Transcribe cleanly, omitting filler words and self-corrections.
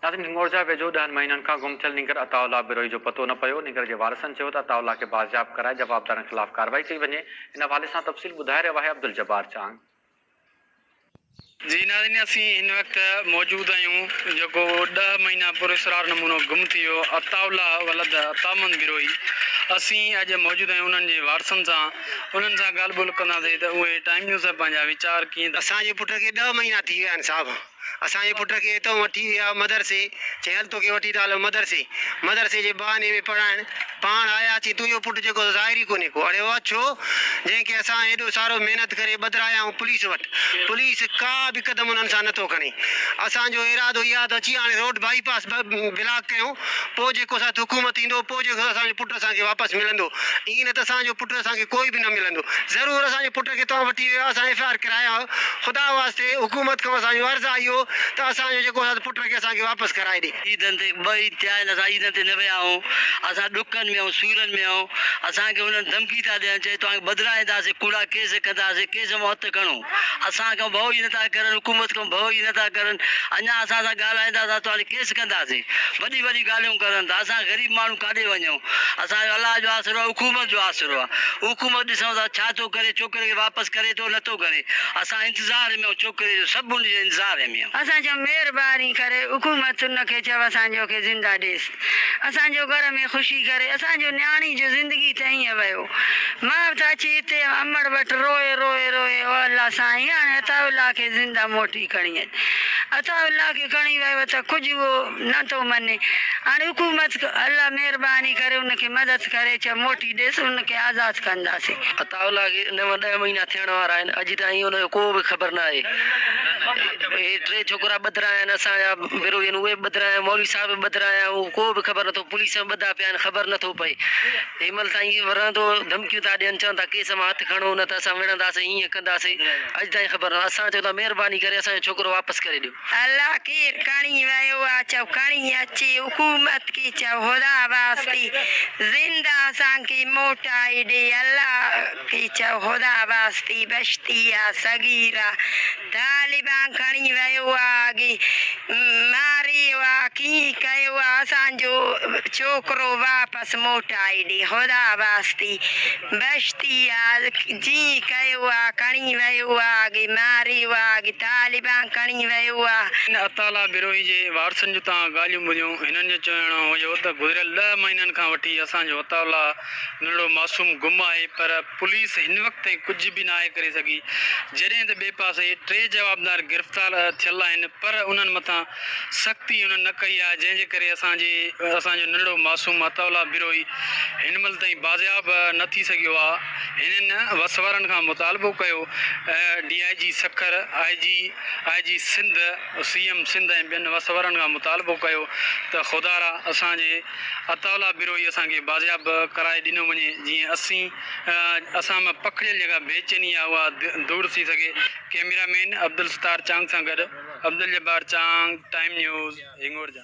नाज़रीन हिंगोरजा वेझो 10 महीननि खां गुम थियल निगर अताउल्ला बिरोही जो पतो न पियो। निगर जे वारसनि चयो त अताउल्ला खे बाज़ियाब कराए जवाबदारनि ख़िलाफ़ कार्रवाई कई वञे। इन हवाले सां तफ़सील ॿुधाए रहियो आहे अब्दुल जब्बार चांग। जी नाज़रीन असीं हिन वक़्तु मौजूद आहियूं जेको 10 महीना पुरस्कार नमूनो गुम थी वियो अताउल्ला वलद अतामन बिरोही। असीं अॼु मौजूद आहियूं उन्हनि जे वारसनि सां, उन्हनि सां ॻाल्हि ॿोल कंदासीं त उहे टाइम न्यूज़ पंहिंजा वीचार कीअं। असांजे पुट खे 10 महीना थी विया आहिनि साहब। असांजे पुट खे हितां वठी विया मदरसे, चई हल तोखे वठी था हलो मदरसे जे बहाने में पढ़ाइण। पाण आयासीं तुंहिंजो पुटु जेको ज़ाहिर ई कोन्हे को। अड़े वाह छो? जंहिंखे असां हेॾो सारो महिनत करे ॿधाया आहियूं पुलिस वटि, पुलिस का बि क़दम उन्हनि सां नथो खणे। असांजो इरादो इहा त अची हाणे रोड बाईपास ब्लॉक कयूं, पोइ जेको असां हुकूमत ईंदो पोइ जेको असांजो पुटु असांखे वापसि मिलंदो। ईअं न त असांजो पुटु असांखे कोई बि न मिलंदो। ज़रूरु असांजे पुट खे तव्हां वठी विया, असां FIR कराया। ख़ुदा वास्ते हुकूमत खां असांजो अर्ज़ु आहे इहो त असांजो जेको पुट खे असांखे वापसि कराए ॾे। ईदनि ते ॿ ईद थिया आहिनि, असां ईदनि ते न विया आहियूं। असां ॾुकनि में ऐं सूरनि में आहियूं। असांखे हुननि धमकी था ॾियनि, चए तव्हांखे बदिराईंदासीं, कूड़ा केस कंदासीं, केस मां हथु खणूं। असांखां भउ ई नथा करनि, हुकूमत खां भउ ई नथा करनि। अञा असां सां ॻाल्हाईंदा त तव्हांखे केस कंदासीं, वॾी वॾी ॻाल्हियूं करनि था। असां ग़रीब माण्हू काॾे वञूं? असांजो अलाह जो आसिरो आहे, हुकूमत जो आसिरो आहे। हुकूमत ॾिसूं था छा थो करे, छोकिरे खे वापसि करे थो नथो करे। असां इंतज़ार में छोकिरे जो, सभु उन जे इंतज़ार में। असांजो महिरबानी करे हुकूमत उनखे चयो असांजो खे ज़िंदा ॾेसि, असांजो घर में ख़ुशी करे। असांजो न्याणी जो ज़िंदगी त ईअं वियो। मां त अची हिते अमड़ वटि रोए रोए रोए ओ अलाह साईं हाणे अताउल्ला खे ज़िंदा मोटी खणी अच। अताउल्ला खे खणी वियो त कुझु उहो नथो मञे। हाणे हुकूमत अलाह महिरबानी करे उनखे मदद करे चयो मोटी ॾेसि, उनखे आज़ादु कंदासीं। अताउल्ला खे 10 महीना थियण वारा आहिनि, अॼु ताईं हुनजो को बि ख़बर न आहे। हे 3 छोकिरा ॿधिराया आहिनि असांजा बिरोही, उहे ॿधिराया, मौलवी साहिब ॿधिराया, को बि ख़बर नथो। पुलिस में ॿधा पिया आहिनि, ख़बर नथो पए। हेमहिल ताईं वरंदो धमकियूं था ॾियनि, चवनि था केस मां हथु खणो, न त असां विढ़ंदासीं, ईअं कंदासीं। अॼु ताईं ख़बर न। असां चयो था महिरबानी करे असांजो छोकिरो वापसि करे ॾियो। अल्लाह केरु खणी वियो आहे चओ खणी अचे, हुकूमत खे चओ ख़ुदा वास्ते ज़िंदा असांखे मोटाए ॾे। अल्लाह खे चओ ख़ुदा वास्ते बश्तिया सगीरा तालिबान खणी वियो आहे, अॻे मारे वियो आहे, कीअं कयो आहे। असांजो छोकिरो वापसि मोटाए ॾे ख़ुदा वास्ते बश्तिया जीअं कयो आहे। खणी वियो आहे, अॻे मारे वियो आहे, अॻे तालिबान खणी वियो आहे। अताउल्ला बिरोही जे वारसनि जूं तव्हां ॻाल्हियूं ॿुधियूं। हिननि जो चवणो हुयो त गुज़िरियल 10 महीननि खां वठी असांजो अताउल्ला नंढड़ो मासूम गुम आहे, पर पुलिस हिन वक़्त ताईं कुझु बि न आहे करे सघी। जॾहिं त ॿिए पासे 3 जवाबदार गिरफ़्तार थियल आहिनि, पर उन्हनि मथां सख़्ती उन्हनि न कई आहे, जंहिंजे करे असांजो नंढड़ो मासूम अताउल्ला बिरोही हिन महिल ताईं बाज़ियाब न थी सघियो आहे। हिननि वसवारनि खां मुतालबो कयो, DIG Sukkur, IG Sindh, CM Sindh ऐं ॿियनि वसवारनि खां मुतालबो कयो त ख़ुदारा असांजे अताउल्ला बिरोही असांखे बाज़ियाब कराए ॾिनो वञे, जीअं असां मां पकड़ियल जेका बेचैनी आहे उहा दूरि थी सघे। कैमरामैन अब्दुल सत्तार चांग सां गॾु अब्दुल जब्बार चांग, टाइम न्यूज़, हिंगोरजा।